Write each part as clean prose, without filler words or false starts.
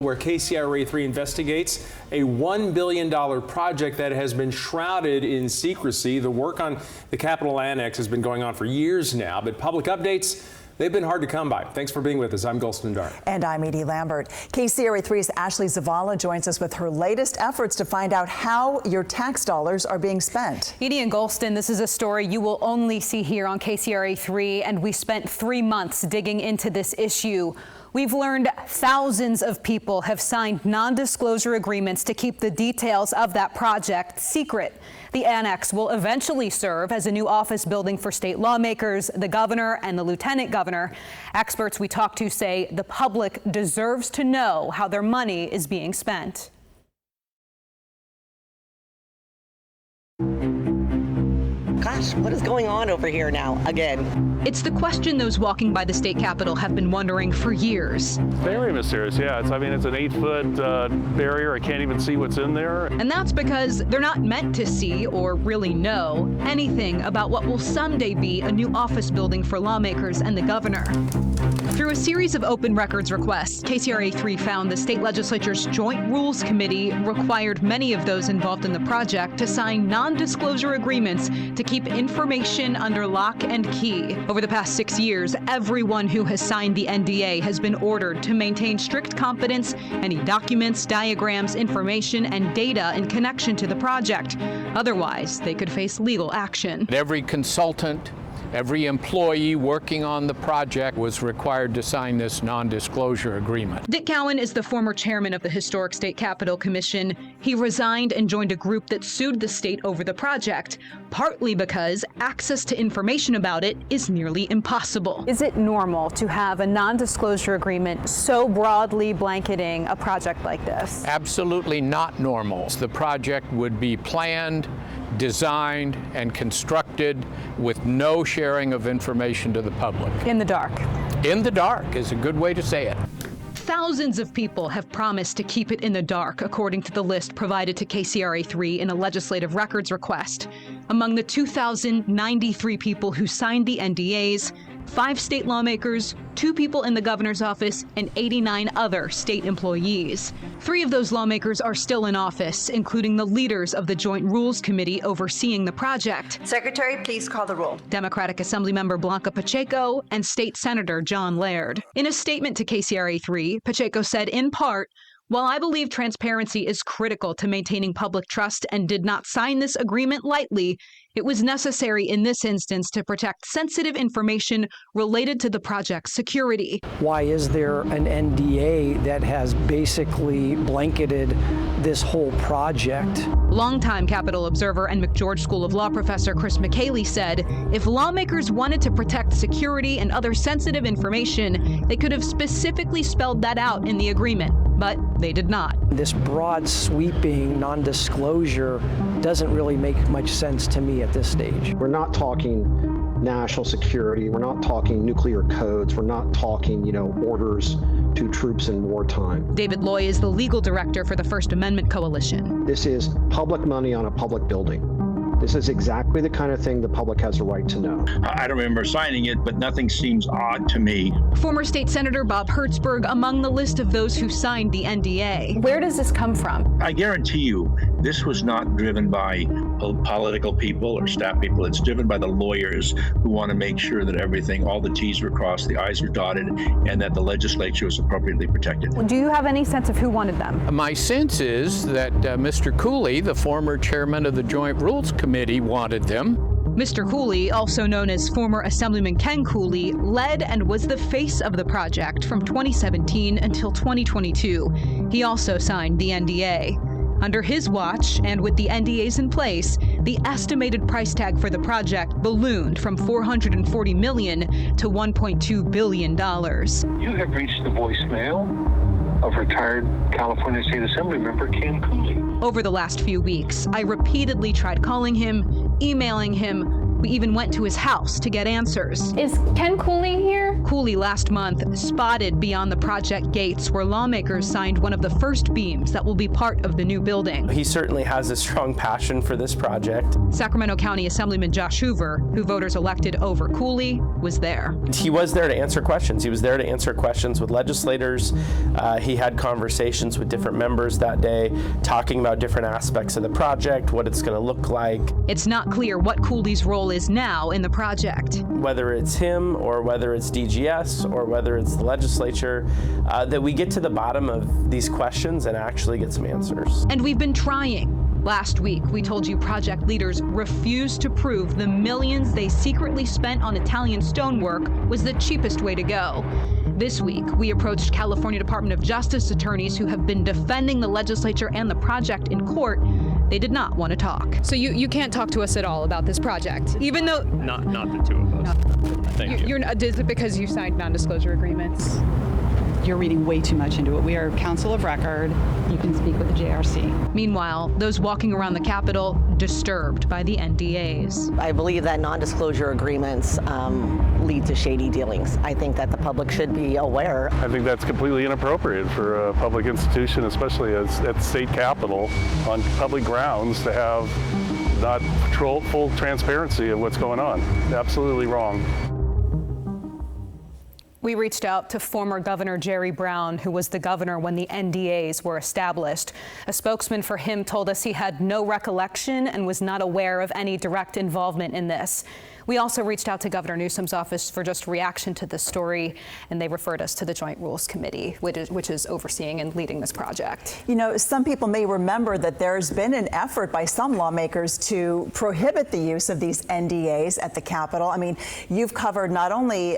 where KCRA3 investigates a $1 billion project that has been shrouded in secrecy. The work on the Capitol Annex has been going on for years now, but public updates, they've been hard to come by. Thanks for being with us. I'm Gulston Dart. And I'm Edie Lambert. KCRA3's Ashley Zavala joins us with her latest efforts to find out how your tax dollars are being spent. Edie and Gulston, this is a story you will only see here on KCRA3, and we spent 3 months digging into this issue. We've learned thousands of people have signed non-disclosure agreements to keep the details of that project secret. The annex will eventually serve as a new office building for state lawmakers, the governor, and the lieutenant governor. Experts we talked to say the public deserves to know how their money is being spent. Gosh, what is going on over here now again? It's the question those walking by the state capitol have been wondering for years. Very mysterious, yeah. It's an 8-foot barrier. I can't even see what's in there. And that's because they're not meant to see or really know anything about what will someday be a new office building for lawmakers and the governor. Through a series of open records requests, KCRA3 found the state legislature's Joint Rules Committee required many of those involved in the project to sign non-disclosure agreements to keep information under lock and key. Over the past 6 years, everyone who has signed the NDA has been ordered to maintain strict confidence any documents, diagrams, information, and data in connection to the project. Otherwise, they could face legal action. Every consultant, every employee working on the project was required to sign this non-disclosure agreement. Dick Cowan is the former chairman of the Historic State Capitol Commission. He resigned and joined a group that sued the state over the project, partly because access to information about it is nearly impossible. Is it normal to have a non-disclosure agreement so broadly blanketing a project like this? Absolutely not normal. The project would be planned, designed, and constructed with no sharing of information to the public. In the dark. In the dark is a good way to say it. Thousands of people have promised to keep it in the dark, according to the list provided to KCRA3 in a legislative records request. Among the 2,093 people who signed the NDAs, 5 state lawmakers, 2 people in the governor's office, and 89 other state employees. 3 of those lawmakers are still in office, including the leaders of the Joint Rules Committee overseeing the project. Secretary, please call the roll. Democratic Assemblymember Blanca Pacheco and State Senator John Laird. In a statement to KCRA3, Pacheco said, in part, "While I believe transparency is critical to maintaining public trust and did not sign this agreement lightly, it was necessary in this instance to protect sensitive information related to the project's security." Why is there an NDA that has basically blanketed this whole project? Longtime Capitol observer and McGeorge School of Law professor Chris McCaley said, if lawmakers wanted to protect security and other sensitive information, they could have specifically spelled that out in the agreement, but they did not. This broad sweeping non-disclosure doesn't really make much sense to me at this stage. We're not talking national security. We're not talking nuclear codes. We're not talking, orders to troops in wartime. David Loy is the legal director for the First Amendment Coalition. This is public money on a public building. This is exactly the kind of thing the public has a right to know. I don't remember signing it, but nothing seems odd to me. Former State Senator Bob Hertzberg among the list of those who signed the NDA. Where does this come from? I guarantee you, this was not driven by political people or staff people. It's driven by the lawyers who want to make sure that everything, all the T's were crossed, the I's were dotted, and that the legislature was appropriately protected. Do you have any sense of who wanted them? My sense is that Mr. Cooley, the former chairman of the Joint Rules Committee, wanted them. Mr. Cooley, also known as former Assemblyman Ken Cooley, led and was the face of the project from 2017 until 2022. He also signed the NDA. Under his watch, and with the NDAs in place, the estimated price tag for the project ballooned from $440 million to $1.2 billion. You have reached the voicemail of retired California State Assembly member Ken Cooley. Over the last few weeks, I repeatedly tried calling him, emailing him, We even went to his house to get answers. Is Ken Cooley here? Cooley last month spotted beyond the project gates where lawmakers signed one of the first beams that will be part of the new building. He certainly has a strong passion for this project. Sacramento County Assemblyman Josh Hoover, who voters elected over Cooley, was there. He was there to answer questions. He was there to answer questions with legislators. He had conversations with different members that day, talking about different aspects of the project, what it's going to look like. It's not clear what Cooley's role is now in the project. Whether it's him or whether it's DGS or whether it's the legislature, that we get to the bottom of these questions and actually get some answers. And we've been trying. Last week, we told you project leaders refused to prove the millions they secretly spent on Italian stonework was the cheapest way to go. This week, we approached California Department of Justice attorneys who have been defending the legislature and the project in court. They did not want to talk. So you can't talk to us at all about this project, even though... Not the two of us. Thank you. Is it because you signed non-disclosure agreements? You're reading way too much into it. We are counsel of record. You can speak with the JRC. Meanwhile, those walking around the Capitol disturbed by the NDAs. I believe that non-disclosure agreements lead to shady dealings. I think that the public should be aware. I think that's completely inappropriate for a public institution, especially at the state capitol, on public grounds, to have not full transparency of what's going on. Absolutely wrong. We reached out to former Governor Jerry Brown, who was the governor when the NDAs were established. A spokesman for him told us he had no recollection and was not aware of any direct involvement in this. We also reached out to Governor Newsom's office for just reaction to this story, and they referred us to the Joint Rules Committee, which is overseeing and leading this project. You know, some people may remember that there's been an effort by some lawmakers to prohibit the use of these NDAs at the Capitol. I mean, you've covered not only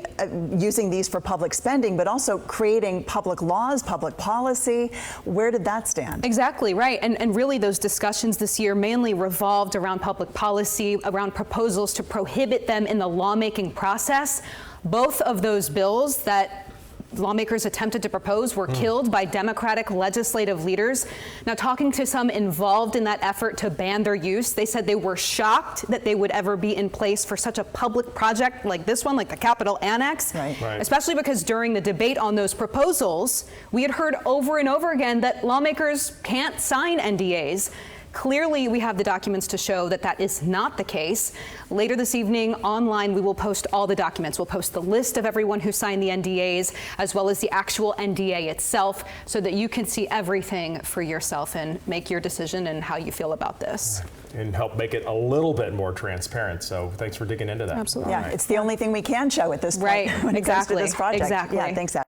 using these for public spending, but also creating public laws, public policy. Where did that stand? Exactly, right. And really those discussions this year mainly revolved around public policy, around proposals to prohibit them in the lawmaking process. Both of those bills that lawmakers attempted to propose were killed by Democratic legislative leaders. Now, talking to some involved in that effort to ban their use, they said they were shocked that they would ever be in place for such a public project like this one, like the Capitol Annex, right. Especially because during the debate on those proposals, we had heard over and over again that lawmakers can't sign NDAs. Clearly, we have the documents to show that that is not the case. Later this evening, online, we will post all the documents. We'll post the list of everyone who signed the NDAs, as well as the actual NDA itself, so that you can see everything for yourself and make your decision and how you feel about this. And help make it a little bit more transparent. So thanks for digging into that. Absolutely. Yeah, it's the only thing we can show at this point right. when it comes to Exactly. this project. Exactly. Yeah, thanks, Al.